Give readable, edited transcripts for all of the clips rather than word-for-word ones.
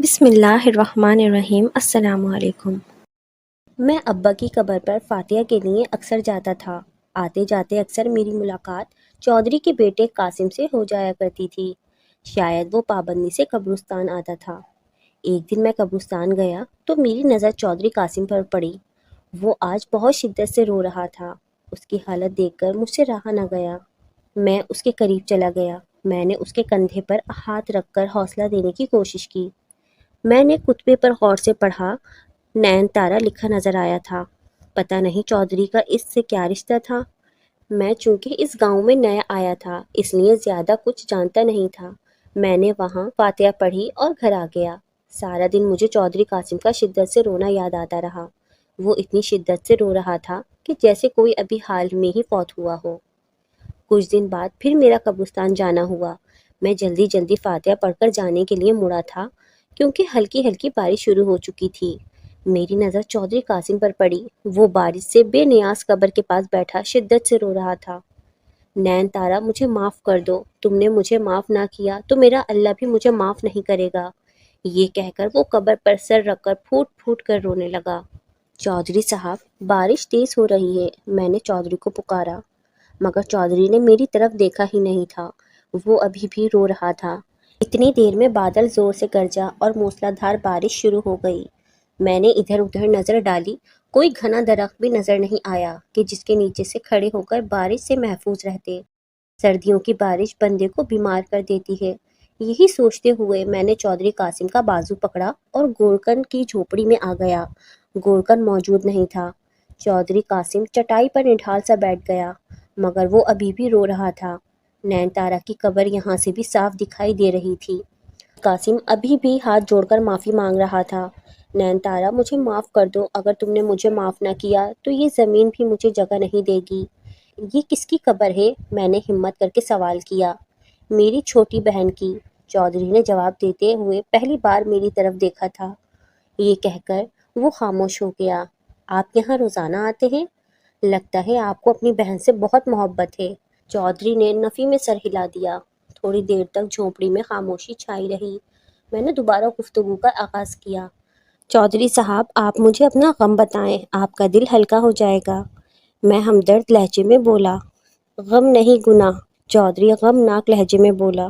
بسم اللہ الرحمن الرحیم۔ السلام علیکم۔ میں ابا کی قبر پر فاتحہ کے لیے اکثر جاتا تھا۔ آتے جاتے اکثر میری ملاقات چودھری کے بیٹے قاسم سے ہو جایا کرتی تھی۔ شاید وہ پابندی سے قبرستان آتا تھا۔ ایک دن میں قبرستان گیا تو میری نظر چودھری قاسم پر پڑی۔ وہ آج بہت شدت سے رو رہا تھا۔ اس کی حالت دیکھ کر مجھ سے رہا نہ گیا۔ میں اس کے قریب چلا گیا۔ میں نے اس کے کندھے پر ہاتھ رکھ کر حوصلہ دینے کی کوشش کی۔ میں نے کتبے پر غور سے پڑھا۔ نین تارا لکھا نظر آیا تھا۔ پتہ نہیں چودھری کا اس سے کیا رشتہ تھا۔ میں چونکہ اس گاؤں میں نیا آیا تھا اس لیے زیادہ کچھ جانتا نہیں تھا۔ میں نے وہاں فاتحہ پڑھی اور گھر آ گیا۔ سارا دن مجھے چودھری قاسم کا شدت سے رونا یاد آتا رہا۔ وہ اتنی شدت سے رو رہا تھا کہ جیسے کوئی ابھی حال میں ہی فوت ہوا ہو۔ کچھ دن بعد پھر میرا قبرستان جانا ہوا۔ میں جلدی جلدی فاتحہ پڑھ کر جانے کے لیے مڑا تھا کیونکہ ہلکی ہلکی بارش شروع ہو چکی تھی۔ میری نظر چودھری قاسم پر پڑی۔ وہ بارش سے بے نیاز قبر کے پاس بیٹھا شدت سے رو رہا تھا۔ نین تارا مجھے معاف کر دو، تم نے مجھے معاف نہ کیا تو میرا اللہ بھی مجھے معاف نہیں کرے گا، یہ کہہ کر وہ قبر پر سر رکھ کر پھوٹ پھوٹ کر رونے لگا۔ چودھری صاحب، بارش تیز ہو رہی ہے، میں نے چودھری کو پکارا، مگر چودھری نے میری طرف دیکھا ہی نہیں تھا۔ وہ ابھی بھی رو رہا تھا۔ اتنی دیر میں بادل زور سے گرجا اور موسلا دھار بارش شروع ہو گئی۔ میں نے ادھر ادھر نظر ڈالی، کوئی گھنا درخت بھی نظر نہیں آیا کہ جس کے نیچے سے کھڑے ہو کر بارش سے محفوظ رہتے۔ سردیوں کی بارش بندے کو بیمار کر دیتی ہے۔ یہی سوچتے ہوئے میں نے چودھری قاسم کا بازو پکڑا اور گورکن کی جھوپڑی میں آ گیا۔ گورکن موجود نہیں تھا۔ چودھری قاسم چٹائی پر نڈھال سا بیٹھ گیا، مگر وہ ابھی بھی رو رہا تھا۔ نین تارا کی قبر یہاں سے بھی صاف دکھائی دے رہی تھی۔ قاسم ابھی بھی ہاتھ جوڑ کر معافی مانگ رہا تھا۔ نین تارا، مجھے معاف کر دو، اگر تم نے مجھے معاف نہ کیا تو یہ زمین بھی مجھے جگہ نہیں دے گی۔ یہ کس کی قبر ہے؟ میں نے ہمت کر کے سوال کیا۔ میری چھوٹی بہن کی، چودھری نے جواب دیتے ہوئے پہلی بار میری طرف دیکھا تھا۔ یہ کہہ کر وہ خاموش ہو گیا۔ آپ یہاں روزانہ آتے ہیں؟ لگتا ہے آپ کو اپنی بہن سے بہت محبت ہے۔ چودھری نے نفی میں سر ہلا دیا۔ تھوڑی دیر تک جھونپڑی میں خاموشی چھائی رہی۔ میں نے دوبارہ گفتگو کا آغاز کیا۔ چودھری صاحب، آپ مجھے اپنا غم بتائیں، آپ کا دل ہلکا ہو جائے گا۔ میں ہمدرد لہجے میں بولا۔ غم نہیں، گناہ، چودھری غمناک لہجے میں بولا۔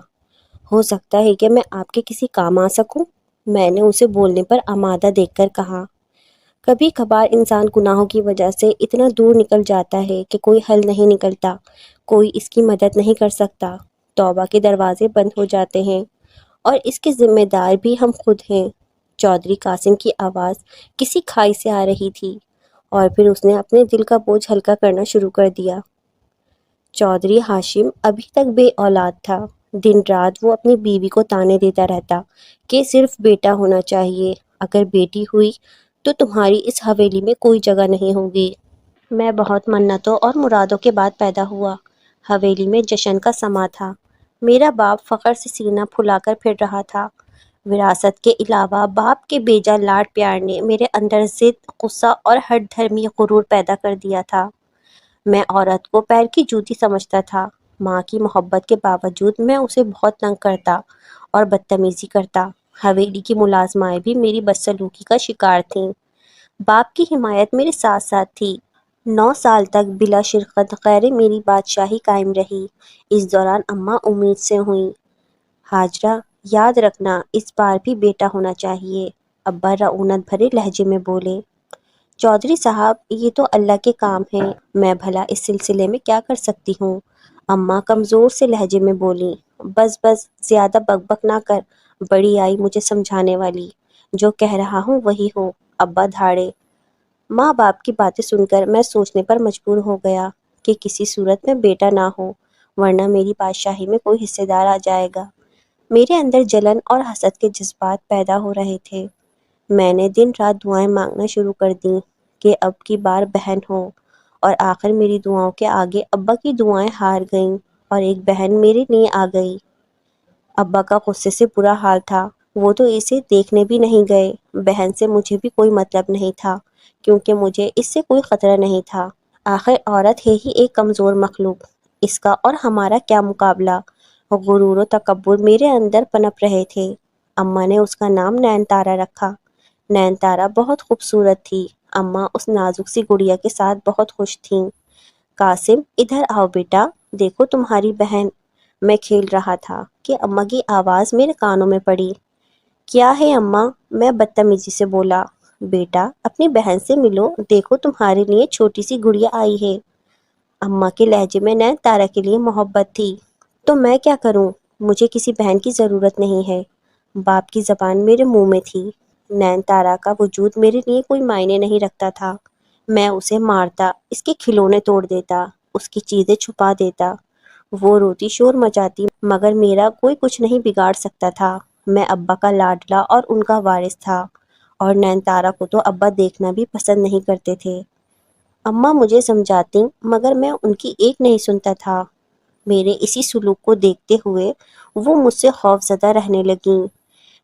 ہو سکتا ہے کہ میں آپ کے کسی کام آ سکوں، میں نے اسے بولنے پر آمادہ دیکھ کر کہا۔ کبھی کبھار انسان گناہوں کی وجہ سے اتنا دور نکل جاتا ہے کہ کوئی حل نہیں نکلتا، کوئی اس کی مدد نہیں کر سکتا، توبہ کے دروازے بند ہو جاتے ہیں اور اس کے ذمہ دار بھی ہم خود ہیں۔ چودھری قاسم کی آواز کسی کھائی سے آ رہی تھی اور پھر اس نے اپنے دل کا بوجھ ہلکا کرنا شروع کر دیا۔ چودھری ہاشم ابھی تک بے اولاد تھا۔ دن رات وہ اپنی بیوی کو طعنے دیتا رہتا کہ صرف بیٹا ہونا چاہیے، اگر بیٹی ہوئی تو تمہاری اس حویلی میں کوئی جگہ نہیں ہوگی۔ میں بہت منتوں اور مرادوں کے بعد پیدا ہوا۔ حویلی میں جشن کا سما تھا۔ میرا باپ فخر سے سینہ پھلا کر پھر رہا تھا۔ وراثت کے علاوہ باپ کے بیجا لاڈ پیار نے میرے اندر ضد، غصہ اور ہٹ دھرمی غرور پیدا کر دیا تھا۔ میں عورت کو پیر کی جوتی سمجھتا تھا۔ ماں کی محبت کے باوجود میں اسے بہت تنگ کرتا اور بدتمیزی کرتا۔ حویلی کی ملازمائیں بھی میری بدسلوکی کا شکار تھیں۔ باپ کی حمایت میرے ساتھ ساتھ تھی۔ 9 سال تک بلا شرکت غیر میری بادشاہی قائم رہی۔ اس دوران اماں امید سے ہوئیں۔ ہاجرہ، یاد رکھنا اس بار بھی بیٹا ہونا چاہیے، ابا رعونت بھرے لہجے میں بولے۔ چودھری صاحب، یہ تو اللہ کے کام ہیں، میں بھلا اس سلسلے میں کیا کر سکتی ہوں؟ اماں کمزور سے لہجے میں بولیں۔ بس بس، زیادہ بک بک نہ کر، بڑی آئی مجھے سمجھانے والی، جو کہہ رہا ہوں وہی ہو، ابا دھاڑے۔ ماں باپ کی باتیں سن کر میں سوچنے پر مجبور ہو گیا کہ کسی صورت میں بیٹا نہ ہو، ورنہ میری بادشاہی میں کوئی حصے دار آ جائے گا۔ میرے اندر جلن اور حسد کے جذبات پیدا ہو رہے تھے۔ میں نے دن رات دعائیں مانگنا شروع کر دیں کہ اب کی بار بہن ہو، اور آخر میری دعاؤں کے آگے ابا کی دعائیں ہار گئیں اور ایک بہن میرے لیے آ گئی۔ ابا کا غصے سے برا حال تھا، وہ تو اسے دیکھنے بھی نہیں گئے۔ بہن سے مجھے بھی کوئی مطلب نہیں تھا کیونکہ مجھے اس سے کوئی خطرہ نہیں تھا۔ آخر عورت ہے ہی ایک کمزور مخلوق، اس کا اور ہمارا کیا مقابلہ؟ غرور و تکبر میرے اندر پنپ رہے تھے۔ اماں نے اس کا نام نین تارا رکھا۔ نین تارا بہت خوبصورت تھی۔ اماں اس نازک سی گڑیا کے ساتھ بہت خوش تھیں۔ قاسم ادھر آؤ بیٹا، دیکھو تمہاری بہن۔ میں کھیل رہا تھا کہ اماں کی آواز میرے کانوں میں پڑی۔ کیا ہے اماں؟ میں بدتمیزی سے بولا۔ بیٹا اپنی بہن سے ملو، دیکھو تمہارے لیے چھوٹی سی گڑیا آئی ہے۔ اماں کے لہجے میں نین تارا کے لیے محبت تھی۔ تو میں کیا کروں؟ مجھے کسی بہن کی ضرورت نہیں ہے۔ باپ کی زبان میرے منہ میں تھی۔ نین تارا کا وجود میرے لیے کوئی معنی نہیں رکھتا تھا۔ میں اسے مارتا، اس کے کھلونے توڑ دیتا، اس کی چیزیں چھپا دیتا۔ وہ روتی شور مچاتی مگر میرا کوئی کچھ نہیں بگاڑ سکتا تھا۔ میں ابا کا لاڈلا اور ان کا وارث تھا، اور نین تارا کو تو ابا دیکھنا بھی پسند نہیں کرتے تھے۔ اماں مجھے سمجھاتی مگر میں ان کی ایک نہیں سنتا تھا۔ میرے اسی سلوک کو دیکھتے ہوئے وہ مجھ سے خوف زدہ رہنے لگیں۔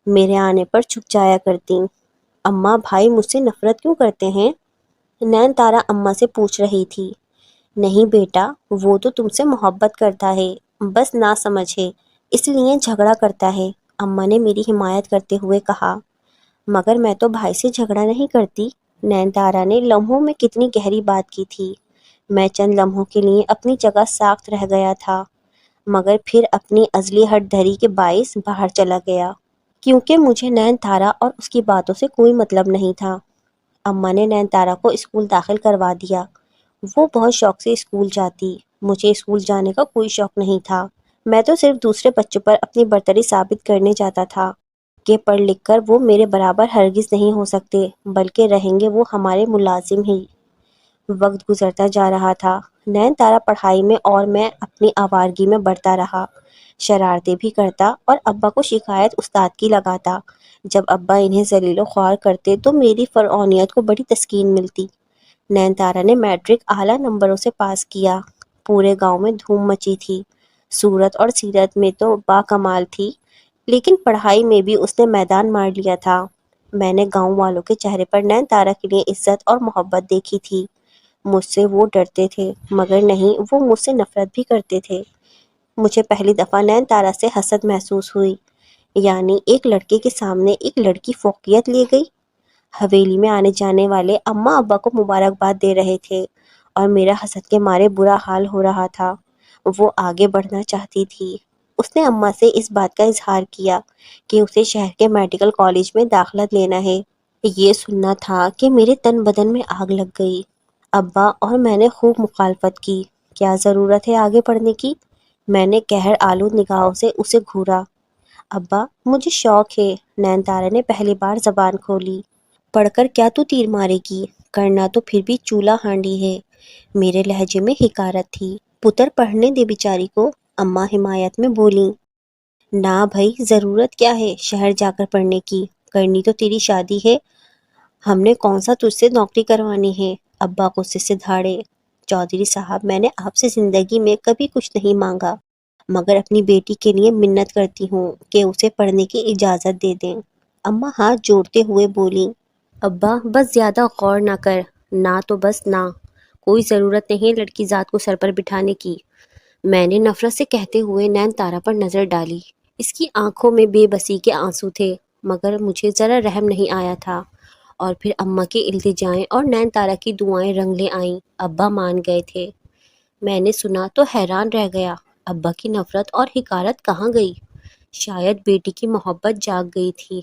میرے آنے پر چھپ جایا کرتیں۔ اماں بھائی مجھ سے نفرت کیوں کرتے ہیں؟ نین تارا اماں سے پوچھ رہی تھی۔ نہیں بیٹا، وہ تو تم سے محبت کرتا ہے، بس نا سمجھ ہے، اس لیے جھگڑا کرتا ہے، اماں نے میری حمایت کرتے ہوئے کہا۔ مگر میں تو بھائی سے جھگڑا نہیں کرتی۔ نین تارا نے لمحوں میں کتنی گہری بات کی تھی۔ میں چند لمحوں کے لیے اپنی جگہ ساخت رہ گیا تھا، مگر پھر اپنی ازلی ہٹ دھری کے باعث باہر چلا گیا، کیونکہ مجھے نین تارا اور اس کی باتوں سے کوئی مطلب نہیں تھا۔ اماں نے نین تارا کو اسکول داخل کروا دیا۔ وہ بہت شوق سے اسکول جاتی، مجھے اسکول جانے کا کوئی شوق نہیں تھا۔ میں تو صرف دوسرے بچوں پر اپنی برتری ثابت کرنے جاتا تھا کہ پڑھ لکھ کر وہ میرے برابر ہرگز نہیں ہو سکتے، بلکہ رہیں گے وہ ہمارے ملازم ہی۔ وقت گزرتا جا رہا تھا۔ نین تارا پڑھائی میں اور میں اپنی آوارگی میں بڑھتا رہا، شرارتیں بھی کرتا اور ابا کو شکایت استاد کی لگاتا۔ جب ابا انہیں ذلیل و خوار کرتے تو میری فرعونیت کو بڑی تسکین ملتی۔ نین تارا نے میٹرک اعلیٰ نمبروں سے پاس کیا۔ پورے گاؤں میں دھوم مچی تھی۔ صورت اور سیرت میں تو با کمال تھی، لیکن پڑھائی میں بھی اس نے میدان مار لیا تھا۔ میں نے گاؤں والوں کے چہرے پر نین تارا کے لیے عزت اور محبت دیکھی تھی۔ مجھ سے وہ ڈرتے تھے، مگر نہیں، وہ مجھ سے نفرت بھی کرتے تھے۔ مجھے پہلی دفعہ نین تارا سے حسد محسوس ہوئی، یعنی ایک لڑکے کے سامنے ایک لڑکی فوقیت لے گئی۔ حویلی میں آنے جانے والے اماں ابا کو مبارکباد دے رہے تھے اور میرا حسد کے مارے برا حال ہو رہا تھا۔ وہ آگے بڑھنا چاہتی تھی۔ اس نے اماں سے اس بات کا اظہار کیا کہ اسے شہر کے میڈیکل کالج میں داخلہ لینا ہے۔ یہ سننا تھا کہ میرے تن بدن میں آگ لگ گئی۔ ابا اور میں نے خوب مخالفت کی۔ کیا ضرورت ہے آگے پڑھنے کی؟ میں نے قہر آلود نگاہوں سے اسے گھورا۔ ابا مجھے شوق ہے، نین تارا نے پہلی بار زبان کھولی۔ پڑھ کر کیا تو تیر مارے گی؟ کرنا تو پھر بھی چولہا ہانڈی ہے۔ میرے لہجے میں حقارت تھی۔ پتر پڑھنے دے بیچاری کو، اماں حمایت میں بولیں۔ نہ بھائی، ضرورت کیا ہے شہر جا کر پڑھنے کی؟ کرنی تو تیری شادی ہے، ہم نے کون سا تجھ سے نوکری کروانی ہے؟ ابا غصے سے دھاڑے۔ چودھری صاحب، میں نے آپ سے زندگی میں کبھی کچھ نہیں مانگا، مگر اپنی بیٹی کے لیے منت کرتی ہوں کہ اسے پڑھنے کی اجازت دے دیں۔ اماں ہاتھ جوڑتے ہوئے بولیں۔ ابا بس زیادہ غور نہ کر، نہ تو بس نہ، کوئی ضرورت نہیں لڑکی ذات کو سر پر بٹھانے کی۔ میں نے نفرت سے کہتے ہوئے نین تارا پر نظر ڈالی۔ اس کی آنکھوں میں بے بسی کے آنسو تھے، مگر مجھے ذرا رحم نہیں آیا تھا۔ اور پھر اماں کی التجائیں اور نین تارا کی دعائیں رنگ لے آئیں۔ ابا مان گئے تھے۔ میں نے سنا تو حیران رہ گیا۔ ابا کی نفرت اور حقارت کہاں گئی؟ شاید بیٹی کی محبت جاگ گئی تھی۔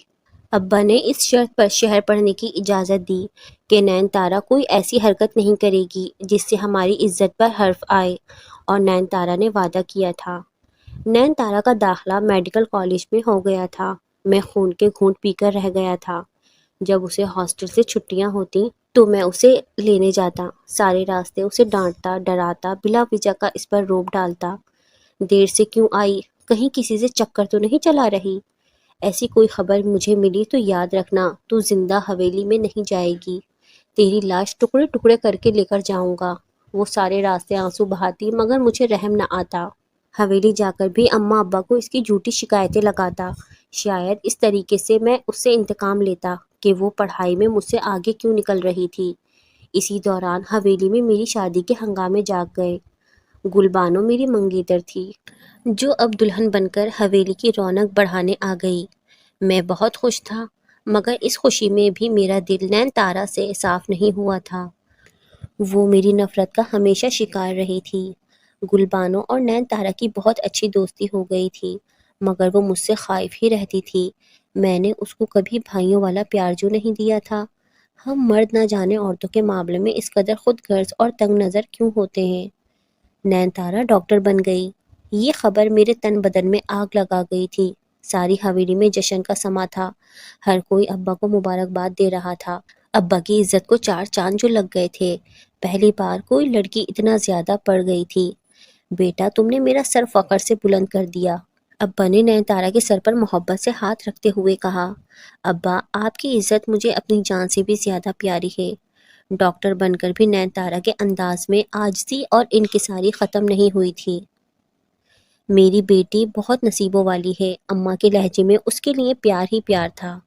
ابا نے اس شرط پر شہر پڑھنے کی اجازت دی کہ نین تارا کوئی ایسی حرکت نہیں کرے گی جس سے ہماری عزت پر حرف آئے، اور نین تارا نے وعدہ کیا تھا۔ نین تارا کا داخلہ میڈیکل کالج میں ہو گیا تھا۔ میں خون کے گھونٹ پی کر رہ گیا تھا۔ جب اسے ہاسٹل سے چھٹیاں ہوتی تو میں اسے لینے جاتا، سارے راستے اسے ڈانٹتا، ڈراتا، بلا وجہ کا اس پر روب ڈالتا۔ دیر سے کیوں آئی؟ کہیں کسی سے چکر تو نہیں چلا رہی؟ ایسی کوئی خبر مجھے ملی تو یاد رکھنا، تو زندہ حویلی میں نہیں جائے گی، تیری لاش ٹکڑے ٹکڑے کر کے لے کر جاؤں گا۔ وہ سارے راستے آنسو بہاتی مگر مجھے رحم نہ آتا۔ حویلی جا کر بھی اماں ابا کو اس کی جھوٹی شکایتیں لگاتا۔ شاید اس طریقے سے میں اس سے انتقام لیتا کہ وہ پڑھائی میں مجھ سے آگے کیوں نکل رہی تھی۔ اسی دوران حویلی میں میری شادی کے ہنگامے جاگ گئے۔ گلبانو میری منگیتر تھی، جو اب دلہن بن کر حویلی کی رونق بڑھانے آ گئی۔ میں بہت خوش تھا، مگر اس خوشی میں بھی میرا دل نین تارا سے صاف نہیں ہوا تھا۔ وہ میری نفرت کا ہمیشہ شکار رہی تھی۔ گلبانو اور نین تارا کی بہت اچھی دوستی ہو گئی تھی، مگر وہ مجھ سے خائف ہی رہتی تھی۔ میں نے اس کو کبھی بھائیوں والا پیار جو نہیں دیا تھا۔ ہم مرد نہ جانے عورتوں کے معاملے میں اس قدر خود غرض اور تنگ نظر کیوں ہوتے ہیں۔ نین تارا ڈاکٹر بن گئی، یہ خبر میرے تن بدن میں آگ لگا گئی تھی۔ ساری حویلی میں جشن کا سما تھا، ہر کوئی ابا کو مبارکباد دے رہا تھا۔ ابا کی عزت کو چار چاند جو لگ گئے تھے، پہلی بار کوئی لڑکی اتنا زیادہ پڑ گئی تھی۔ بیٹا تم نے میرا سر فخر سے بلند کر دیا، ابا نے نین تارا کے سر پر محبت سے ہاتھ رکھتے ہوئے کہا۔ ابا آپ کی عزت مجھے اپنی جان سے بھی زیادہ پیاری ہے۔ ڈاکٹر بن کر بھی نین تارا کے انداز میں عاجزی اور انکساری ختم نہیں ہوئی تھی۔ میری بیٹی بہت نصیبوں والی ہے، اماں کے لہجے میں اس کے لیے پیار ہی پیار تھا۔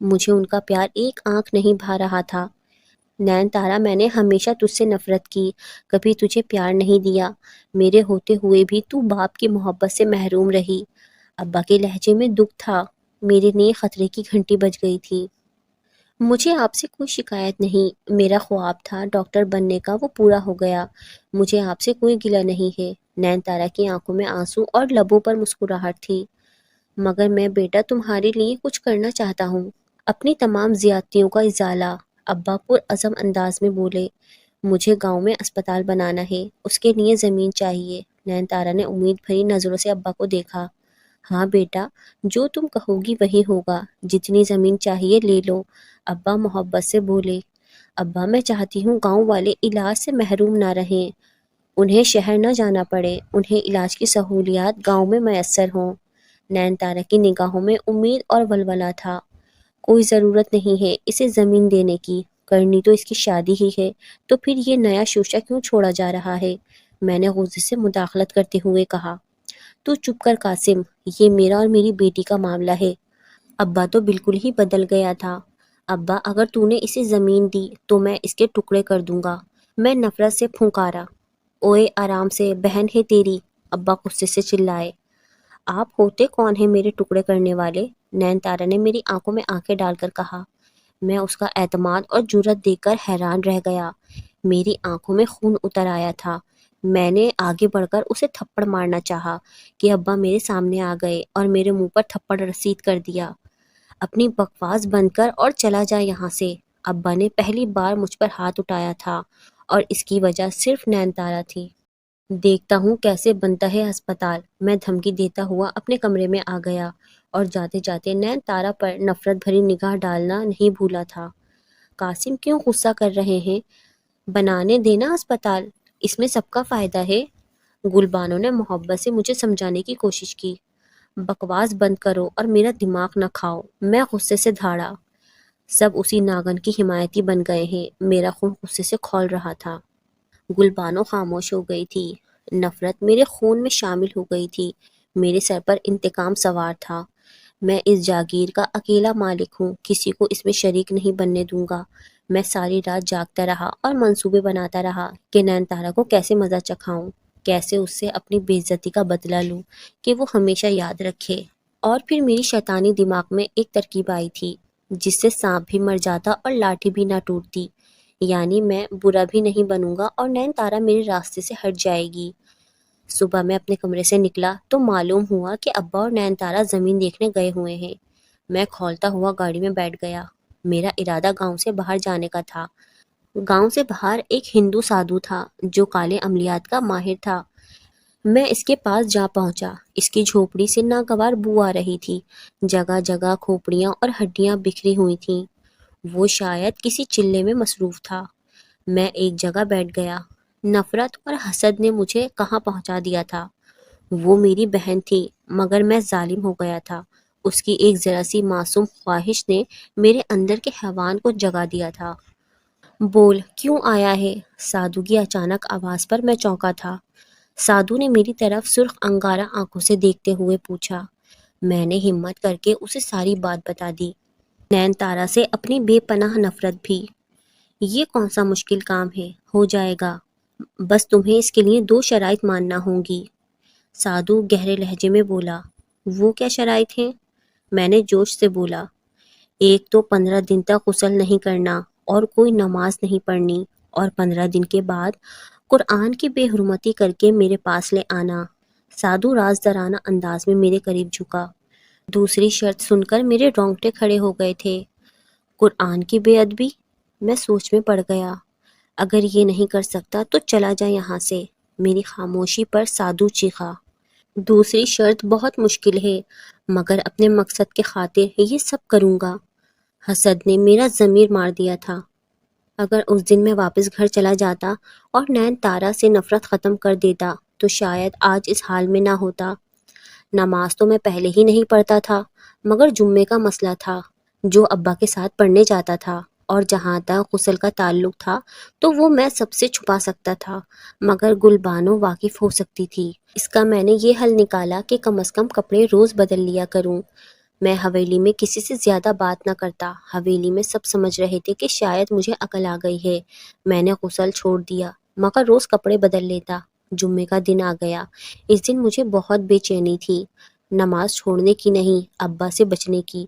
مجھے ان کا پیار ایک آنکھ نہیں بھا رہا تھا۔ نین تارا میں نے ہمیشہ تجھ سے نفرت کی، کبھی تجھے پیار نہیں دیا، میرے ہوتے ہوئے بھی تو باپ کی محبت سے محروم رہی۔ ابا کے لہجے میں دکھ تھا، میرے لیے خطرے کی گھنٹی بج گئی تھی۔ مجھے آپ سے کوئی شکایت نہیں، میرا خواب تھا ڈاکٹر بننے کا، وہ پورا ہو گیا۔ مجھے آپ سے کوئی گلہ نہیں ہے۔ نین تارا کی آنکھوں میں آنسو اور لبوں پر مسکراہٹ تھی۔ مگر میں بیٹا تمہارے لیے کچھ کرنا چاہتا ہوں، اپنی تمام زیادتیوں کا ازالہ۔ ابا پرعزم انداز میں بولے، مجھے گاؤں میں اسپتال بنانا ہے، اس کے لیے زمین چاہیے۔ نین تارا نے امید بھری نظروں سے ابا کو دیکھا۔ ہاں بیٹا، جو تم کہو گی وہی ہوگا، جتنی زمین چاہیے لے لو، ابا محبت سے بولے۔ ابا میں چاہتی ہوں گاؤں والے علاج سے محروم نہ رہیں، انہیں شہر نہ جانا پڑے، انہیں علاج کی سہولیات گاؤں میں میسر ہوں۔ نین تارا کی نگاہوں میں امید اور ولولہ تھا۔ کوئی ضرورت نہیں ہے اسے زمین دینے کی، کرنی تو اس کی شادی ہی ہے، تو پھر یہ نیا شوشہ کیوں چھوڑا جا رہا ہے؟ میں نے غصے سے مداخلت کرتے ہوئے کہا۔ تو چپ کر قاسم، یہ میرا اور میری بیٹی کا معاملہ ہے۔ ابا تو بالکل ہی بدل گیا تھا۔ ابا اگر تو نے اسے زمین دی تو میں اس کے ٹکڑے کر دوں گا۔ میں نفرت سے پھنکارا۔ اوئے آرام سے، بہن ہے تیری، ابا غصے سے چلائے۔ آپ ہوتے کون ہیں میرے ٹکڑے کرنے والے؟ نین تارا نے میری آنکھوں میں آنکھیں ڈال کر کہا۔ میں اس کا اعتماد اور جرأت دیکھ کر حیران رہ گیا۔ میری آنکھوں میں خون اتر آیا تھا۔ میں نے آگے بڑھ کر اسے تھپڑ مارنا چاہا کہ ابا میرے سامنے آ گئے اور میرے منہ پر تھپڑ رسید کر دیا۔ اپنی بکواس بند کر اور چلا جا یہاں سے۔ ابا نے پہلی بار مجھ پر ہاتھ اٹھایا تھا اور اس کی وجہ صرف نین تارا تھی۔ دیکھتا ہوں کیسے بنتا ہے ہسپتال، میں دھمکی دیتا ہوا اپنے کمرے میں آ گیا اور جاتے جاتے نین تارا پر نفرت بھری نگاہ ڈالنا نہیں بھولا تھا۔ قاسم کیوں غصہ کر رہے ہیں؟ بنانے دینا اسپتال، اس میں سب کا فائدہ ہے۔ گلبانو نے محبت سے مجھے سمجھانے کی کوشش کی۔ بکواس بند کرو اور میرا دماغ نہ کھاؤ، میں غصے سے دھاڑا۔ سب اسی ناگن کی حمایتی بن گئے ہیں، میرا خون غصے سے کھول رہا تھا۔ گلبانو خاموش ہو گئی تھی، نفرت میرے خون میں شامل ہو گئی تھی، میرے سر پر انتقام سوار تھا۔ میں اس جاگیر کا اکیلا مالک ہوں، کسی کو اس میں شریک نہیں بننے دوں گا۔ میں ساری رات جاگتا رہا اور منصوبے بناتا رہا کہ نین تارا کو کیسے مزہ چکھاؤں، کیسے اس سے اپنی بے عزتی کا بدلہ لوں کہ وہ ہمیشہ یاد رکھے۔ اور پھر میری شیطانی دماغ میں ایک ترکیب آئی تھی جس سے سانپ بھی مر جاتا اور لاٹھی بھی نہ ٹوٹتی، یعنی میں برا بھی نہیں بنوں گا اور نین تارا میرے راستے سے ہٹ جائے گی۔ صبح میں اپنے کمرے سے نکلا تو معلوم ہوا کہ ابا اور نین تارا زمین دیکھنے گئے ہوئے ہیں۔ میں کھولتا ہوا گاڑی میں بیٹھ گیا۔ میرا ارادہ گاؤں سے باہر جانے کا تھا۔ گاؤں سے باہر ایک ہندو سادھو تھا جو کالے عملیات کا ماہر تھا۔ میں اس کے پاس جا پہنچا۔ اس کی جھوپڑی سے ناگوار بو آ رہی تھی، جگہ جگہ کھوپڑیاں اور ہڈیاں بکھری ہوئی تھیں۔ وہ شاید کسی چلے میں مصروف تھا۔ میں ایک جگہ بیٹھ گیا۔ نفرت اور حسد نے مجھے کہاں پہنچا دیا تھا۔ وہ میری بہن تھی مگر میں ظالم ہو گیا تھا۔ اس کی ایک ذرا سی معصوم خواہش نے میرے اندر کے حیوان کو جگا دیا تھا۔ بول کیوں آیا ہے؟ سادھو کی اچانک آواز پر میں چونکا تھا۔ سادھو نے میری طرف سرخ انگارہ آنکھوں سے دیکھتے ہوئے پوچھا۔ میں نے ہمت کر کے اسے ساری بات بتا دی، نین تارا سے اپنی بے پناہ نفرت بھی۔ یہ کون سا مشکل کام ہے، ہو جائے گا، بس تمہیں اس کے لیے 2 شرائط ماننا ہوں گی۔ سادھو گہرے لہجے میں بولا۔ وہ کیا شرائط ہیں؟ میں نے جوش سے بولا۔ ایک تو 15 دن تک غسل نہیں کرنا اور کوئی نماز نہیں پڑھنی، اور 15 دن کے بعد قرآن کی بے حرمتی کر کے میرے پاس لے آنا۔ سادھو رازدارانہ انداز میں میرے قریب جھکا۔ دوسری شرط سن کر میرے رونگٹے کھڑے ہو گئے تھے۔ قرآن کی بے ادبی؟ میں سوچ میں پڑ گیا۔ اگر یہ نہیں کر سکتا تو چلا جا یہاں سے۔ میری خاموشی پر سادھو چیخا۔ دوسری شرط بہت مشکل ہے، مگر اپنے مقصد کے خاطر یہ سب کروں گا۔ حسد نے میرا ضمیر مار دیا تھا۔ اگر اس دن میں واپس گھر چلا جاتا اور نین تارا سے نفرت ختم کر دیتا تو شاید آج اس حال میں نہ ہوتا۔ نماز تو میں پہلے ہی نہیں پڑھتا تھا، مگر جمعے کا مسئلہ تھا جو ابا کے ساتھ پڑھنے جاتا تھا، اور جہاں تک غسل کا تعلق تھا تو وہ میں سب سے چھپا سکتا تھا، مگر گل بانو واقف ہو سکتی تھی۔ اس کا میں نے یہ حل نکالا کہ کم از کم کپڑے روز بدل لیا کروں۔ میں حویلی میں کسی سے زیادہ بات نہ کرتا۔ حویلی میں سب سمجھ رہے تھے کہ شاید مجھے عقل آ گئی ہے۔ میں نے غسل چھوڑ دیا، مگر روز کپڑے بدل لیتا۔ جمعے کا دن آ گیا۔ اس دن مجھے بہت بے چینی تھی، نماز چھوڑنے کی نہیں، ابا سے بچنے کی۔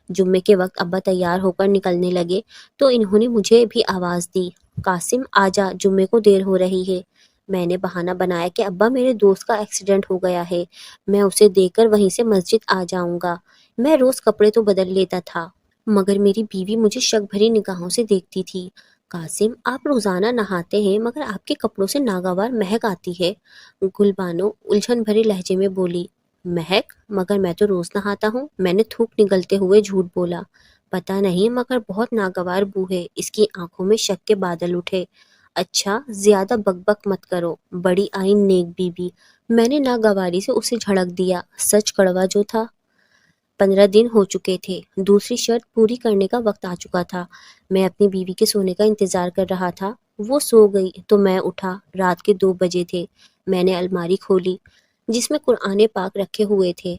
جمعے کے وقت ابا تیار ہو کر نکلنے لگے تو انہوں نے مجھے بھی آواز دی، قاسم آجا، جمعے کو دیر ہو رہی ہے۔ میں نے بہانہ بنایا کہ ابا میرے دوست کا ایکسیڈنٹ ہو گیا ہے، میں اسے دیکھ کر وہیں سے مسجد آ جاؤں گا۔ میں روز کپڑے تو بدل لیتا تھا، مگر میری بیوی مجھے شک بھری نگاہوں سے دیکھتی تھی۔ قاسم، آپ روزانہ نہاتے ہیں مگر آپ کے کپڑوں سے ناگوار مہک آتی ہے۔ گل بانو الجھن بھرے لہجے میں بولی۔ مہک؟ مگر میں تو روز نہاتا ہوں، میں نے تھوک نگلتے ہوئے جھوٹ بولا۔ پتہ نہیں مگر بہت ناگوار بو ہے۔ اس کی آنکھوں میں شک کے بادل اٹھے۔ اچھا، زیادہ بک بک مت کرو، بڑی آئین نیک بی بی۔ میں نے ناگواری سے اسے جھڑک دیا، سچ کڑوا جو تھا۔ 15 دن ہو چکے تھے، دوسری شرط پوری کرنے کا وقت آ چکا تھا۔ میں اپنی بیوی کے سونے کا انتظار کر رہا تھا۔ وہ سو گئی تو میں اٹھا۔ رات کے 2 بجے تھے۔ میں نے الماری کھولی جس میں قرآن پاک رکھے ہوئے تھے۔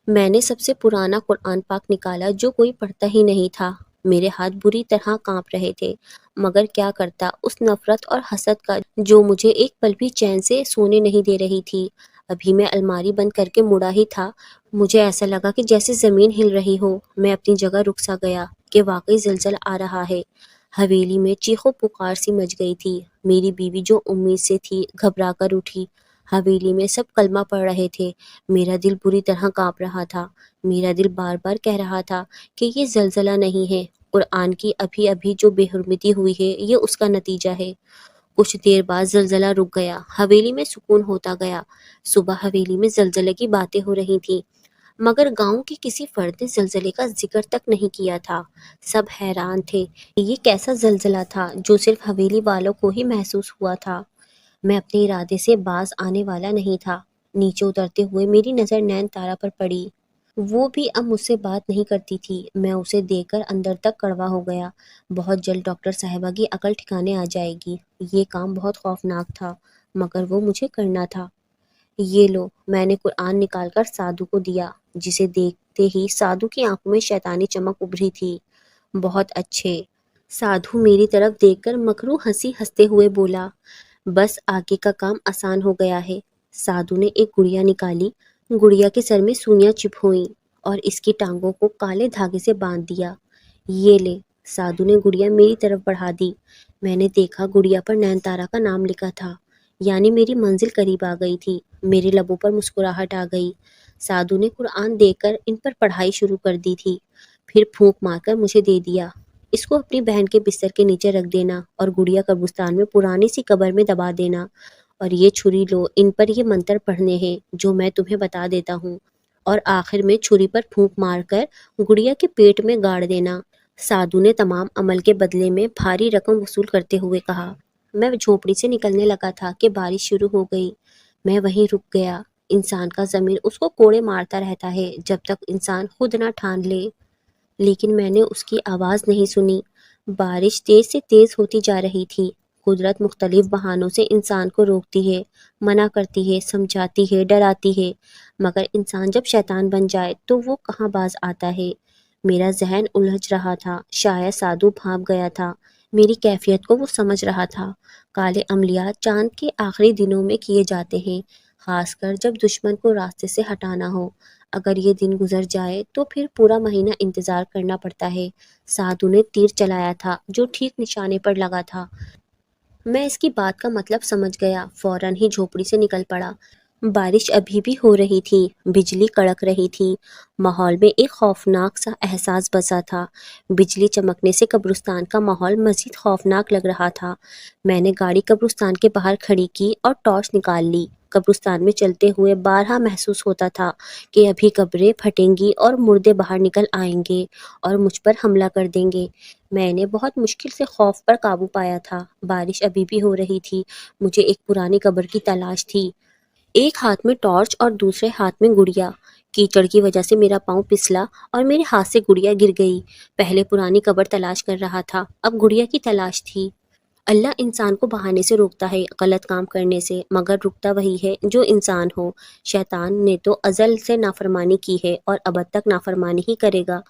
میں نے سب سے پرانا قرآن پاک نکالا جو کوئی پڑھتا ہی نہیں تھا۔ میرے ہاتھ بری طرح کانپ رہے تھے، مگر کیا کرتا اس نفرت اور حسد کا جو مجھے ایک پل بھی چین سے سونے نہیں دے رہی تھی۔ ابھی میں الماری بند کر کے مڑا ہی تھا، مجھے ایسا لگا کہ جیسے زمین ہل رہی ہو۔ میں اپنی جگہ رک سا گیا کہ واقعی زلزلہ آ رہا ہے۔ حویلی میں چیخو پکار سی مچ گئی تھی۔ میری بیوی جو امید سے تھی گھبرا کر اٹھی۔ حویلی میں سب کلمہ پڑھ رہے تھے۔ میرا دل بری طرح کانپ رہا تھا۔ میرا دل بار بار کہہ رہا تھا کہ یہ زلزلہ نہیں ہے، قرآن کی ابھی ابھی جو بے حرمتی ہوئی ہے یہ اس کا نتیجہ ہے۔ کچھ دیر بعد زلزلہ رک گیا، حویلی میں سکون ہوتا گیا۔ صبح حویلی میں زلزلے کی باتیں ہو رہی تھیں، مگر گاؤں کے کسی فرد نے زلزلے کا ذکر تک نہیں کیا تھا۔ سب حیران تھے، یہ کیسا زلزلہ تھا جو صرف حویلی والوں کو ہی محسوس ہوا تھا۔ میں اپنے ارادے سے باز آنے والا نہیں تھا۔ نیچے اترتے ہوئے میری نظر نین تارا پر پڑی۔ وہ بھی اب مجھ سے بات نہیں کرتی تھی۔ میں اسے دیکھ کر اندر تک کڑوا ہو گیا۔ بہت جلد ڈاکٹر صاحبہ کی عقل ٹھکانے آ جائے گی۔ یہ کام بہت خوفناک تھا، مگر وہ مجھے کرنا تھا۔ یہ لو، میں نے قرآن نکال کر سادھو کو دیا، جسے دیکھتے ہی سادھو کی آنکھوں میں شیطانی چمک ابھری تھی۔ بہت اچھے۔ سادھو میری طرف دیکھ کر مکرو ہنسی ہنستے ہوئے بولا، بس آگے کا کام آسان ہو گیا ہے۔ سادھو نے ایک گڑیا نکالی، گڑیا کے سر میں سوئیاں چپ ہوئیں اور اس کی ٹانگوں کو کالے دھاگے سے باندھ دیا۔ یہ لے، سادھو نے گڑیا میری طرف بڑھا دی۔ میں نے دیکھا گڑیا پر نین تارا کا نام لکھا تھا، یعنی میری منزل قریب آ گئی تھی۔ میرے لبوں پر مسکراہٹ آ گئی۔ سادھو نے قرآن دے کر ان پر پڑھائی شروع کر دی تھی، پھر پھونک مار کر مجھے دے دیا۔ اس کو اپنی بہن کے بستر کے نیچے رکھ دینا اور گڑیا قبرستان میں پرانی سی قبر میں دبا دینا، اور یہ چھری لو، ان پر یہ منتر پڑھنے ہیں جو میں تمہیں بتا دیتا ہوں، اور آخر میں چھری پر پھونک مار کر گڑیا کے پیٹ میں گاڑ دینا۔ سادھو نے تمام عمل کے بدلے میں بھاری رقم وصول کرتے ہوئے کہا۔ میں جھونپڑی سے نکلنے لگا تھا کہ بارش شروع ہو گئی۔ میں وہیں رک گیا۔ انسان کا ضمیر اس کو کوڑے مارتا رہتا ہے جب تک انسان خود نہ ٹھان لے، لیکن میں نے اس کی آواز نہیں سنی۔ بارش تیز سے تیز ہوتی جا رہی تھی۔ قدرت مختلف بہانوں سے انسان کو روکتی ہے، منع کرتی ہے، سمجھاتی ہے، ڈراتی ہے، مگر انسان جب شیطان بن جائے تو وہ کہاں باز آتا ہے۔ میرا ذہن الجھ رہا تھا، شاید سادھو بھاگ گیا تھا۔ میری کیفیت کو وہ سمجھ رہا تھا۔ کالے عملیات چاند کے آخری دنوں میں کیے جاتے ہیں، خاص کر جب دشمن کو راستے سے ہٹانا ہو۔ اگر یہ دن گزر جائے تو پھر پورا مہینہ انتظار کرنا پڑتا ہے۔ سعدو نے تیر چلایا تھا جو ٹھیک نشانے پر لگا تھا۔ میں اس کی بات کا مطلب سمجھ گیا، فوراً ہی جھوپڑی سے نکل پڑا۔ بارش ابھی بھی ہو رہی تھی، بجلی کڑک رہی تھی، ماحول میں ایک خوفناک سا احساس بسا تھا۔ بجلی چمکنے سے قبرستان کا ماحول مزید خوفناک لگ رہا تھا۔ میں نے گاڑی قبرستان کے باہر کھڑی کی اور ٹارچ نکال لی۔ قبرستان میں چلتے ہوئے بارہا محسوس ہوتا تھا کہ ابھی قبریں پھٹیں گی اور مردے باہر نکل آئیں گے اور مجھ پر حملہ کر دیں گے۔ میں نے بہت مشکل سے خوف پر قابو پایا تھا۔ بارش ابھی بھی ہو رہی تھی، مجھے ایک پرانی قبر کی تلاش تھی۔ ایک ہاتھ میں ٹارچ اور دوسرے ہاتھ میں گڑیا۔ کیچڑ کی وجہ سے میرا پاؤں پسلا اور میرے ہاتھ سے گڑیا گر گئی۔ پہلے پرانی قبر تلاش کر رہا تھا، اب گڑیا کی تلاش تھی۔ اللہ انسان کو بہانے سے روکتا ہے غلط کام کرنے سے، مگر رکتا وہی ہے جو انسان ہو۔ شیطان نے تو ازل سے نافرمانی کی ہے اور ابد تک نافرمانی ہی کرے گا۔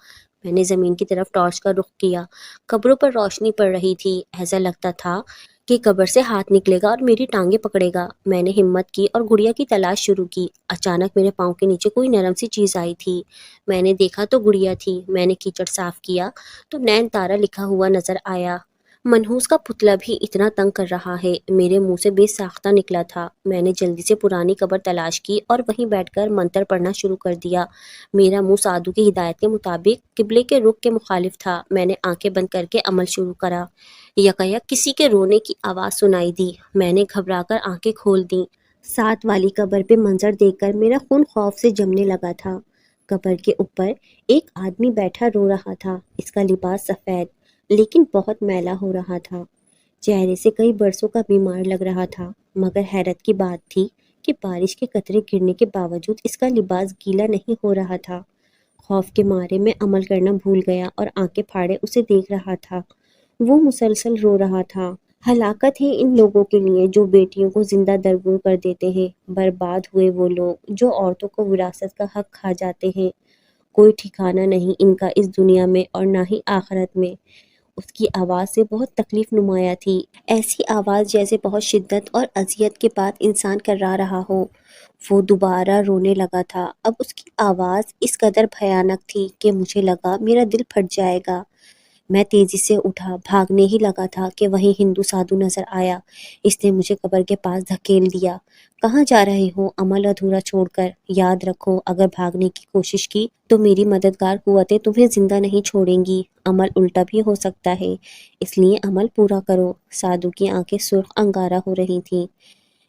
میں نے زمین کی طرف ٹارچ کا رخ کیا۔ قبروں پر روشنی پڑ رہی تھی، ایسا لگتا تھا کہ قبر سے ہاتھ نکلے گا اور میری ٹانگیں پکڑے گا۔ میں نے ہمت کی اور گڑیا کی تلاش شروع کی۔ اچانک میرے پاؤں کے نیچے کوئی نرم سی چیز آئی تھی۔ میں نے دیکھا تو گڑیا تھی۔ میں نے کیچڑ صاف کیا تو نین تارا لکھا ہوا نظر آیا۔ منحوس کا پتلا بھی اتنا تنگ کر رہا ہے، میرے منہ سے بے ساختہ نکلا تھا۔ میں نے جلدی سے پرانی قبر تلاش کی اور وہیں بیٹھ کر منتر پڑھنا شروع کر دیا۔ میرا منہ سعدو کی ہدایت کے مطابق قبلے کے رخ کے مخالف تھا۔ میں نے آنکھیں بند کر کے عمل شروع کرا۔ یکایک کسی کے رونے کی آواز سنائی دی۔ میں نے گھبرا کر آنکھیں کھول دیں۔ ساتھ والی قبر پہ منظر دیکھ کر میرا خون خوف سے جمنے لگا تھا۔ قبر کے اوپر ایک آدمی بیٹھا رو رہا تھا۔ اس کا لباس سفید لیکن بہت میلا ہو رہا تھا، چہرے سے کئی برسوں کا بیمار لگ رہا تھا، مگر حیرت کی بات تھی کہ بارش کے قطرے گرنے کے باوجود اس کا لباس گیلا نہیں ہو رہا تھا۔ خوف کے مارے میں عمل کرنا بھول گیا اور آنکھیں پھاڑے اسے دیکھ رہا تھا۔ وہ مسلسل رو رہا تھا۔ ہلاکت ہے ان لوگوں کے لیے جو بیٹیوں کو زندہ درگور کر دیتے ہیں، برباد ہوئے وہ لوگ جو عورتوں کو وراثت کا حق کھا جاتے ہیں، کوئی ٹھکانہ نہیں ان کا اس دنیا میں اور نہ ہی آخرت میں۔ اس کی آواز سے بہت تکلیف نمایاں تھی، ایسی آواز جیسے بہت شدت اور اذیت کے بعد انسان کرا رہا ہو۔ وہ دوبارہ رونے لگا تھا۔ اب اس کی آواز اس قدر بھیانک تھی کہ مجھے لگا میرا دل پھٹ جائے گا۔ میں تیزی سے اٹھا، بھاگنے ہی لگا تھا کہ وہیں ہندو سادھو نظر آیا۔ اس نے مجھے قبر کے پاس دھکیل دیا۔ کہاں جا رہے ہو؟ عمل ادھورا چھوڑ کر۔ یاد رکھو اگر بھاگنے کی کوشش کی تو میری مددگار قوتیں تمہیں زندہ نہیں چھوڑیں گی، عمل الٹا بھی ہو سکتا ہے، اس لیے عمل پورا کرو۔ سادھو کی آنکھیں سرخ انگارہ ہو رہی تھیں۔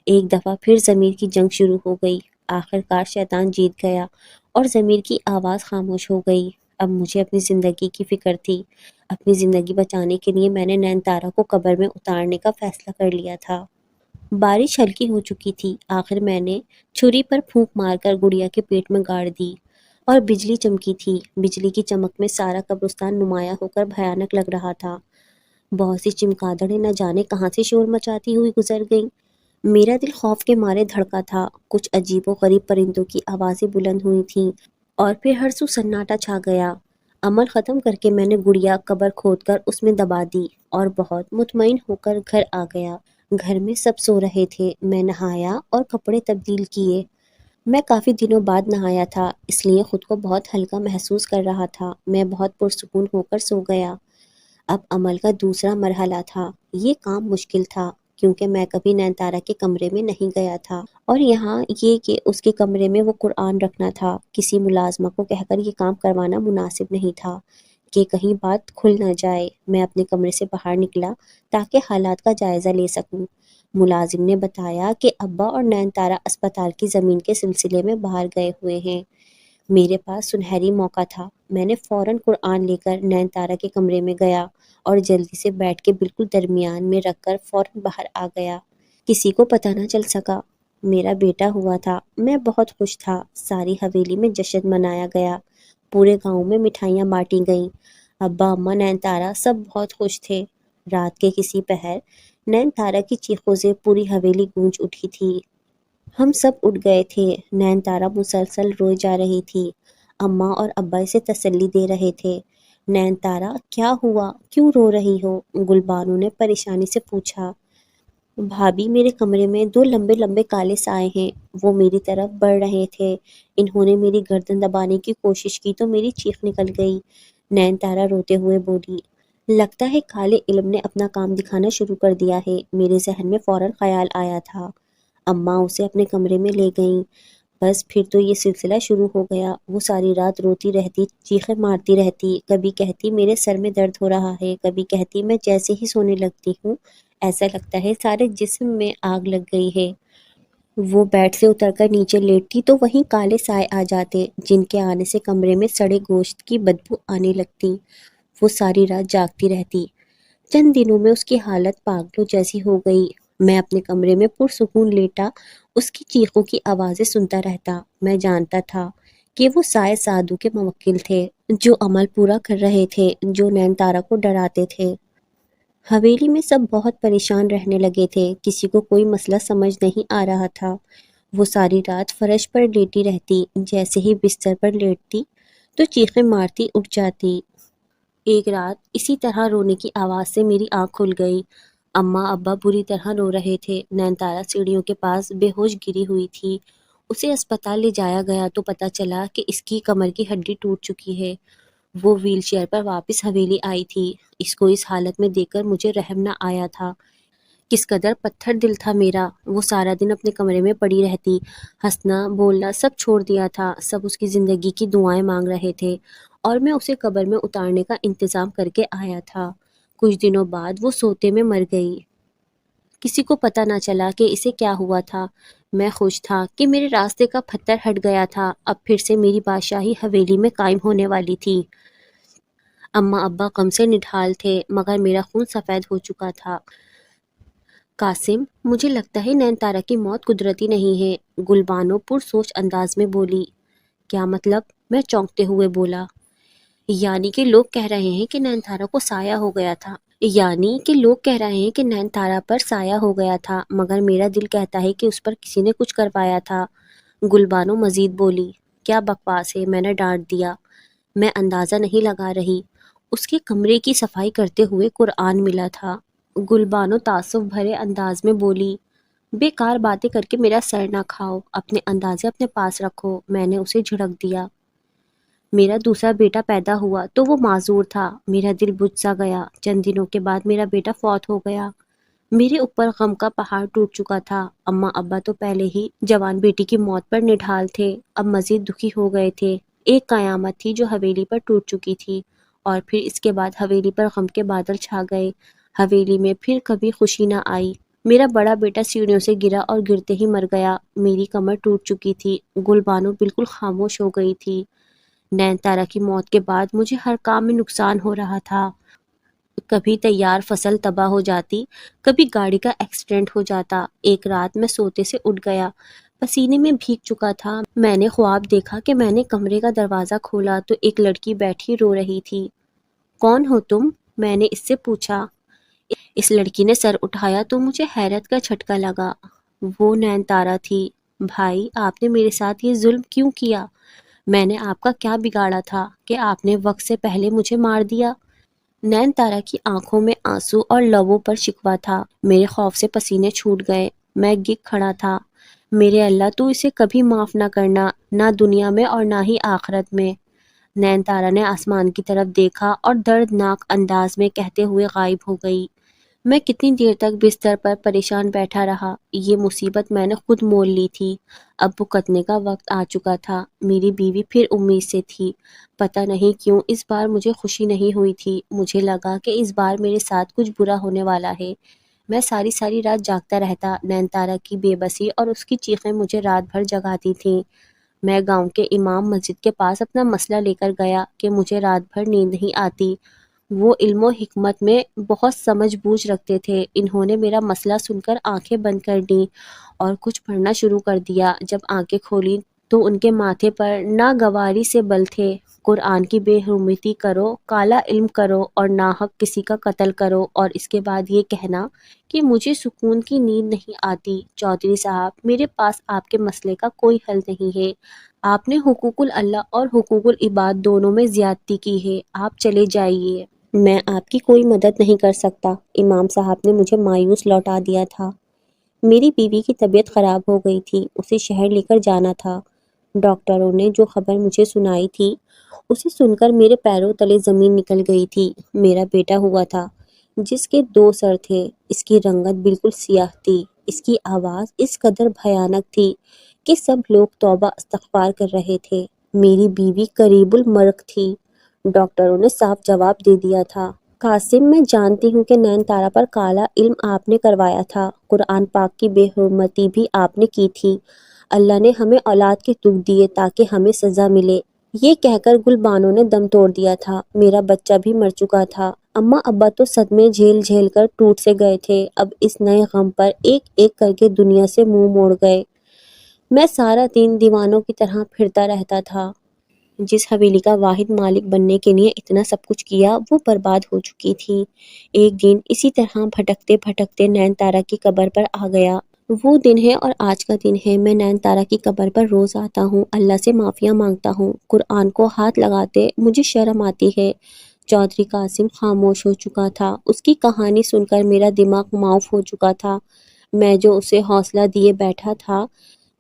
ایک دفعہ پھر ضمیر کی جنگ شروع ہو گئی۔ آخرکار شیطان جیت گیا اور ضمیر کی آواز خاموش ہو گئی۔ اب مجھے اپنی زندگی کی فکر تھی۔ اپنی زندگی بچانے کے لیے میں نے نین تارا کو قبر میں اتارنے کا فیصلہ کر لیا تھا۔ بارش ہلکی ہو چکی تھی۔ آخر میں نے چھری پر پھونک مار کر گڑیا کے پیٹ میں گاڑ دی اور بجلی چمکی تھی۔ بجلی کی چمک میں سارا قبرستان نمایاں ہو کر بھیانک لگ رہا تھا۔ بہت سی چمگادڑیں نہ جانے کہاں سے شور مچاتی ہوئی گزر گئیں۔ میرا دل خوف کے مارے دھڑکا تھا۔ کچھ عجیب و غریب پرندوں کی آوازیں بلند ہوئی تھیں اور پھر ہر سو سناٹا چھا گیا۔ عمل ختم کر کے میں نے گڑیا قبر کھود کر اس میں دبا دی اور بہت مطمئن ہو کر گھر آ گیا۔ گھر میں سب سو رہے تھے۔ میں نہایا اور کپڑے تبدیل کیے۔ میں کافی دنوں بعد نہایا تھا، اس لیے خود کو بہت ہلکا محسوس کر رہا تھا۔ میں بہت پرسکون ہو کر سو گیا۔ اب عمل کا دوسرا مرحلہ تھا۔ یہ کام مشکل تھا کیونکہ میں کبھی نین تارا کے کمرے میں نہیں گیا تھا، اور یہاں یہ کہ اس کے کمرے میں وہ قرآن رکھنا تھا۔ کسی ملازمہ کو کہہ کر یہ کام کروانا مناسب نہیں تھا کہ کہیں بات کھل نہ جائے۔ میں اپنے کمرے سے باہر نکلا تاکہ حالات کا جائزہ لے سکوں۔ ملازم نے بتایا کہ ابا اور نین تارا اسپتال کی زمین کے سلسلے میں باہر گئے ہوئے ہیں۔ میرے پاس سنہری موقع تھا۔ میں نے فوراً قرآن لے کر نین تارا کے کمرے میں گیا اور جلدی سے بیٹھ کے بالکل درمیان میں رکھ کر فوراً باہر آ گیا۔ کسی کو پتہ نہ چل سکا۔ میرا بیٹا ہوا تھا۔ میں بہت خوش تھا۔ ساری حویلی میں جشن منایا گیا۔ پورے گاؤں میں مٹھائیاں بانٹی گئیں۔ ابا، اماں، نین تارا سب بہت خوش تھے۔ رات کے کسی پہر نین تارا کی چیخوں سے پوری حویلی گونج اٹھی تھی۔ ہم سب اٹھ گئے تھے۔ نین تارا مسلسل روئے جا رہی تھی۔ اماں اور ابا اسے تسلی دے رہے تھے۔ نین تارا، کیا ہوا؟ کیوں رو رہی ہو؟ گلبانو نے پریشانی سے پوچھا۔ بھابھی، میرے کمرے میں دو لمبے لمبے کالے سائے ہیں، وہ میری طرف بڑھ رہے تھے۔ انہوں نے میری گردن دبانے کی کوشش کی تو میری چیخ نکل گئی۔ نین تارا روتے ہوئے بولی، لگتا ہے کالے علم نے اپنا کام دکھانا شروع کر دیا ہے۔ میرے ذہن میں فوراً خیال آیا تھا۔ اماں اسے اپنے کمرے میں لے گئیں۔ بس پھر تو یہ سلسلہ شروع ہو گیا۔ وہ ساری رات روتی رہتی، چیخیں مارتی رہتی، کبھی کہتی میرے سر میں درد ہو رہا ہے، کبھی کہتی میں جیسے ہی سونے لگتی ہوں ایسا لگتا ہے سارے جسم میں آگ لگ گئی ہے۔ وہ بیڈ سے اتر کر نیچے لیٹتی تو وہیں کالے سائے آ جاتے، جن کے آنے سے کمرے میں سڑے گوشت کی بدبو آنے لگتی۔ وہ ساری رات جاگتی رہتی۔ چند دنوں میں اس کی حالت پاگلوں جیسی ہو گئی۔ میں اپنے کمرے میں پرسکون لیٹا اس کی چیخوں کی آوازیں سنتا رہتا۔ میں جانتا تھا کہ وہ سائے سادو کے موکل تھے، جو عمل پورا کر رہے تھے، جو نین تارا کو ڈراتے تھے۔ حویلی میں سب بہت پریشان رہنے لگے تھے، کسی کو کوئی مسئلہ سمجھ نہیں آ رہا تھا۔ وہ ساری رات فرش پر لیٹی رہتی، جیسے ہی بستر پر لیٹتی تو چیخیں مارتی اٹھ جاتی۔ ایک رات اسی طرح رونے کی آواز سے میری آنکھ کھل گئی۔ اماں ابا بری طرح رو رہے تھے۔ نین تارا سیڑھیوں کے پاس بے ہوش گری ہوئی تھی۔ اسے اسپتال لے جایا گیا تو پتہ چلا کہ اس کی کمر کی ہڈی ٹوٹ چکی ہے۔ وہ ویل چیئر پر واپس حویلی آئی تھی۔ اس کو اس حالت میں دیکھ کر مجھے رحم نہ آیا تھا۔ کس قدر پتھر دل تھا میرا۔ وہ سارا دن اپنے کمرے میں پڑی رہتی، ہنسنا بولنا سب چھوڑ دیا تھا۔ سب اس کی زندگی کی دعائیں مانگ رہے تھے اور میں اسے قبر میں اتارنے کا انتظام کر کے آیا تھا۔ کچھ دنوں بعد وہ سوتے میں مر گئی۔ کسی کو پتہ نہ چلا کہ اسے کیا ہوا تھا۔ میں خوش تھا کہ میرے راستے کا پتھر ہٹ گیا تھا۔ اب پھر سے میری بادشاہی حویلی میں قائم ہونے والی تھی۔ اماں ابا غم سے نڈھال تھے، مگر میرا خون سفید ہو چکا تھا۔ قاسم، مجھے لگتا ہے نین تارا کی موت قدرتی نہیں ہے، گل بانو پرسوچ انداز میں بولی۔ کیا مطلب؟ میں چونکتے ہوئے بولا۔ یعنی کہ لوگ کہہ رہے ہیں کہ نین تارا کو سایہ ہو گیا تھا۔ پر سایہ ہو گیا تھا، مگر میرا دل کہتا ہے کہ اس پر کسی نے کچھ کروایا تھا۔ گل بانو مزید بولی۔ کیا بکواس ہے، میں نے ڈانٹ دیا۔ میں اندازہ نہیں لگا رہی۔ اس کے کمرے کی صفائی کرتے ہوئے قرآن ملا تھا۔ گل بانو تعصب بھرے انداز میں بولی۔ بیکار باتیں کر کے میرا سر نہ کھاؤ، اپنے اندازے اپنے پاس رکھو۔ میں نے اسے جھڑک دیا۔ میرا دوسرا بیٹا پیدا ہوا تو وہ معذور تھا۔ میرا دل بجھ سا گیا۔ چند دنوں کے بعد میرا بیٹا فوت ہو گیا۔ میرے اوپر غم کا پہاڑ ٹوٹ چکا تھا۔ اماں ابا تو پہلے ہی جوان بیٹی کی موت پر نڈھال تھے، اب مزید دکھی ہو گئے تھے۔ ایک قیامت تھی جو حویلی پر ٹوٹ چکی تھی، اور پھر اس کے بعد حویلی پر غم کے بادل چھا گئے۔ حویلی میں پھر کبھی خوشی نہ آئی۔ میرا بڑا بیٹا سیڑھیوں سے گرا اور گرتے ہی مر گیا۔ میری کمر ٹوٹ چکی تھی۔ گل بانو بالکل خاموش ہو گئی تھی۔ نین تارا کی موت کے بعد مجھے ہر کام میں نقصان ہو رہا تھا۔ کبھی تیار فصل تباہ ہو جاتی، کبھی گاڑی کا ایکسیڈنٹ ہو جاتا۔ ایک رات میں سوتے سے اٹھ گیا، پسینے میں بھیگ چکا تھا۔ میں نے خواب دیکھا کہ میں نے کمرے کا دروازہ کھولا تو ایک لڑکی بیٹھی رو رہی تھی۔ کون ہو تم؟ میں نے اس سے پوچھا۔ اس لڑکی نے سر اٹھایا تو مجھے حیرت کا جھٹکا لگا۔ وہ نین تارا تھی۔ بھائی، آپ نے میرے ساتھ یہ ظلم کیوں کیا؟ میں نے آپ کا کیا بگاڑا تھا کہ آپ نے وقت سے پہلے مجھے مار دیا؟ نین تارا کی آنکھوں میں آنسو اور لبوں پر شکوہ تھا۔ میرے خوف سے پسینے چھوٹ گئے۔ میں گر کھڑا تھا۔ میرے اللہ، تو اسے کبھی معاف نہ کرنا، نہ دنیا میں اور نہ ہی آخرت میں۔ نین تارا نے آسمان کی طرف دیکھا اور دردناک انداز میں کہتے ہوئے غائب ہو گئی۔ میں کتنی دیر تک بستر پر پریشان بیٹھا رہا۔ یہ مصیبت میں نے خود مول لی تھی۔ اب بھگتنے کا وقت آ چکا تھا۔ میری بیوی پھر امید سے تھی۔ پتہ نہیں کیوں اس بار مجھے خوشی نہیں ہوئی تھی۔ مجھے لگا کہ اس بار میرے ساتھ کچھ برا ہونے والا ہے۔ میں ساری رات جاگتا رہتا۔ نین تارا کی بے بسی اور اس کی چیخیں مجھے رات بھر جگاتی تھیں۔ میں گاؤں کے امام مسجد کے پاس اپنا مسئلہ لے کر گیا کہ مجھے رات بھر نیند نہیں آتی۔ وہ علم و حکمت میں بہت سمجھ بوجھ رکھتے تھے۔ انہوں نے میرا مسئلہ سن کر آنکھیں بند کر دیں اور کچھ پڑھنا شروع کر دیا۔ جب آنکھیں کھولیں تو ان کے ماتھے پر ناگواری سے بل تھے۔ قرآن کی بے حرمتی کرو، کالا علم کرو اور ناحق کسی کا قتل کرو، اور اس کے بعد یہ کہنا کہ مجھے سکون کی نیند نہیں آتی۔ چودھری صاحب، میرے پاس آپ کے مسئلے کا کوئی حل نہیں ہے۔ آپ نے حقوق اللہ اور حقوق العباد دونوں میں زیادتی کی ہے۔ آپ چلے جائیے۔ میں آپ کی کوئی مدد نہیں کر سکتا۔ امام صاحب نے مجھے مایوس لوٹا دیا تھا۔ میری بیوی کی طبیعت خراب ہو گئی تھی، اسے شہر لے کر جانا تھا۔ ڈاکٹروں نے جو خبر مجھے سنائی تھی اسے سن کر میرے پیروں تلے زمین نکل گئی تھی۔ میرا بیٹا ہوا تھا جس کے 2 سر تھے، اس کی رنگت بالکل سیاہ تھی، اس کی آواز اس قدر بھیانک تھی کہ سب لوگ توبہ استغفار کر رہے تھے۔ میری بیوی قریب المرگ تھی۔ ڈاکٹروں نے صاف جواب دے دیا تھا، قاسم میں جانتی ہوں کہ نین تارا پر کالا علم آپ نے کروایا تھا، قرآن پاک کی بے حرمتی بھی آپ نے کی تھی، اللہ نے ہمیں اولاد کے دکھ دیے تاکہ ہمیں سزا ملے۔ یہ کہہ کر گل بانو نے دم توڑ دیا تھا۔ میرا بچہ بھی مر چکا تھا۔ اماں ابا تو صدمے جھیل جھیل کر ٹوٹ سے گئے تھے، اب اس نئے غم پر ایک ایک کر کے دنیا سے منہ موڑ گئے۔ میں سارا دن دیوانوں کی طرح پھرتا رہتا تھا۔ جس حویلی کا واحد مالک بننے کے لیے اتنا سب کچھ کیا وہ برباد ہو چکی تھی۔ ایک دن اسی طرح بھٹکتے بھٹکتے نین تارا کی قبر پر آ گیا۔ وہ دن ہے اور آج کا دن ہے۔ میں نین تارا کی قبر پر روز آتا ہوں، اللہ سے معافیاں مانگتا ہوں، قرآن کو ہاتھ لگاتے مجھے شرم آتی ہے۔ چودھری قاسم خاموش ہو چکا تھا۔ اس کی کہانی سن کر میرا دماغ معاف ہو چکا تھا۔ میں جو اسے حوصلہ دیے بیٹھا تھا،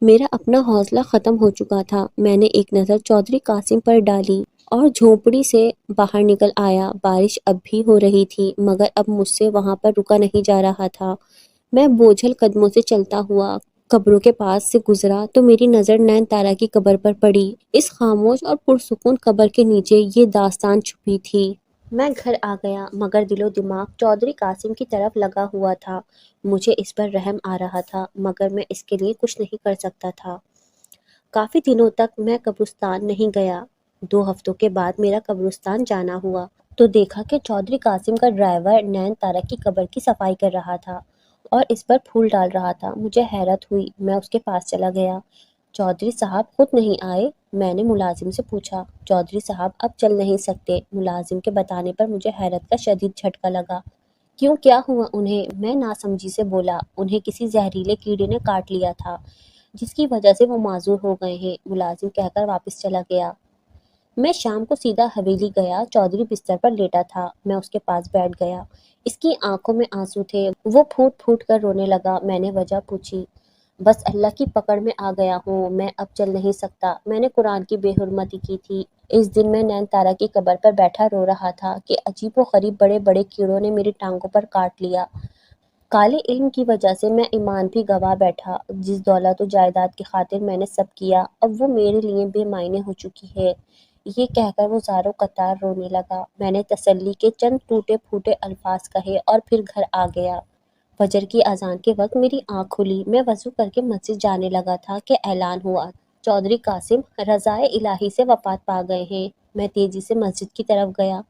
میرا اپنا حوصلہ ختم ہو چکا تھا۔ میں نے ایک نظر چودھری قاسم پر ڈالی اور جھونپڑی سے باہر نکل آیا۔ بارش اب بھی ہو رہی تھی مگر اب مجھ سے وہاں پر رکا نہیں جا رہا تھا۔ میں بوجھل قدموں سے چلتا ہوا قبروں کے پاس سے گزرا تو میری نظر نین تارا کی قبر پر پڑی۔ اس خاموش اور پرسکون قبر کے نیچے یہ داستان چھپی تھی۔ میں گھر آ گیا مگر دل و دماغ چودھری قاسم کی طرف لگا ہوا تھا۔ مجھے اس پر رحم آ رہا تھا مگر میں اس کے لیے کچھ نہیں کر سکتا تھا۔ کافی دنوں تک میں قبرستان نہیں گیا۔ 2 ہفتوں کے بعد میرا قبرستان جانا ہوا تو دیکھا کہ چودھری قاسم کا ڈرائیور نین تارا کی قبر کی صفائی کر رہا تھا اور اس پر پھول ڈال رہا تھا۔ مجھے حیرت ہوئی، میں اس کے پاس چلا گیا۔ چودھری صاحب خود نہیں آئے؟ میں نے ملازم سے پوچھا۔ چودھری صاحب اب چل نہیں سکتے۔ ملازم کے بتانے پر مجھے حیرت کا شدید جھٹکا لگا۔ کیوں، کیا ہوا انہیں؟ میں ناسمجھی سے بولا۔ انہیں کسی زہریلے کیڑے نے کاٹ لیا تھا جس کی وجہ سے وہ معذور ہو گئے ہیں، ملازم کہہ کر واپس چلا گیا۔ میں شام کو سیدھا حویلی گیا۔ چودھری بستر پر لیٹا تھا، میں اس کے پاس بیٹھ گیا۔ اس کی آنکھوں میں آنسو تھے، وہ پھوٹ پھوٹ کر رونے لگا۔ میں نے وجہ پوچھی۔ بس اللہ کی پکڑ میں آ گیا ہوں، میں اب چل نہیں سکتا، میں نے قرآن کی بے حرمتی کی تھی۔ اس دن میں نین تارا کی قبر پر بیٹھا رو رہا تھا کہ عجیب و غریب بڑے بڑے کیڑوں نے میری ٹانگوں پر کاٹ لیا۔ کالے علم کی وجہ سے میں ایمان بھی گوا بیٹھا۔ جس دولت و جائیداد کی خاطر میں نے سب کیا اب وہ میرے لیے بے معنی ہو چکی ہے۔ یہ کہہ کر وہ زاروں قطار رونے لگا۔ میں نے تسلی کے چند ٹوٹے پھوٹے الفاظ کہے اور پھر گھر آ گیا۔ فجر کی اذان کے وقت میری آنکھ کھلی۔ میں وضو کر کے مسجد جانے لگا تھا کہ اعلان ہوا، چودھری قاسم رضائے الہی سے وفات پا گئے ہیں۔ میں تیزی سے مسجد کی طرف گیا۔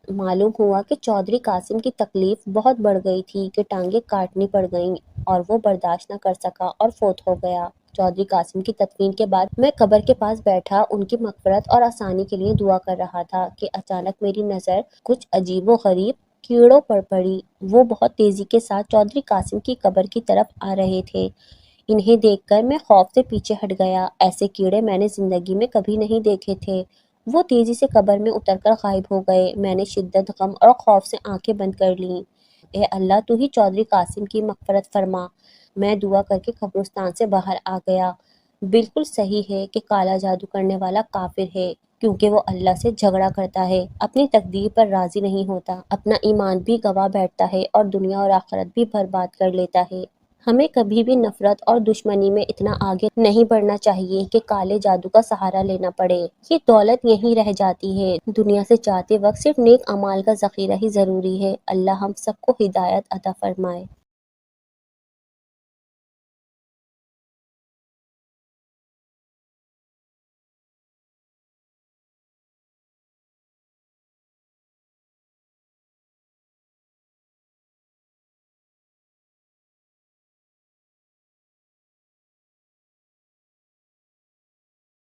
معلوم ہوا کہ چودھری قاسم کی تکلیف بہت بڑھ گئی تھی کہ ٹانگیں کاٹنی پڑ گئیں اور وہ برداشت نہ کر سکا اور فوت ہو گیا۔ چودھری قاسم کی تدفین کے بعد میں قبر کے پاس بیٹھا ان کی مغفرت اور آسانی کے لیے دعا کر رہا تھا کہ اچانک میری نظر کچھ عجیب و غریب کیڑوں پر پڑی۔ وہ بہت تیزی کے ساتھ چودھری قاسم کی قبر کی طرف آ رہے تھے۔ انہیں دیکھ کر میں خوف سے پیچھے ہٹ گیا۔ ایسے کیڑے میں نے زندگی میں کبھی نہیں دیکھے تھے۔ وہ تیزی سے قبر میں اتر کر غائب ہو گئے۔ میں نے شدت غم اور خوف سے آنکھیں بند کر لیں۔ اے اللہ، تو ہی چودھری قاسم کی مغفرت فرما۔ میں دعا کر کے قبرستان سے باہر آ گیا۔ بالکل صحیح ہے کہ کالا جادو کرنے والا کافر ہے، کیونکہ وہ اللہ سے جھگڑا کرتا ہے، اپنی تقدیر پر راضی نہیں ہوتا، اپنا ایمان بھی گوا بیٹھتا ہے اور دنیا اور آخرت بھی برباد کر لیتا ہے۔ ہمیں کبھی بھی نفرت اور دشمنی میں اتنا آگے نہیں بڑھنا چاہیے کہ کالے جادو کا سہارا لینا پڑے۔ یہ دولت یہیں رہ جاتی ہے۔ دنیا سے جاتے وقت صرف نیک اعمال کا ذخیرہ ہی ضروری ہے۔ اللہ ہم سب کو ہدایت عطا فرمائے۔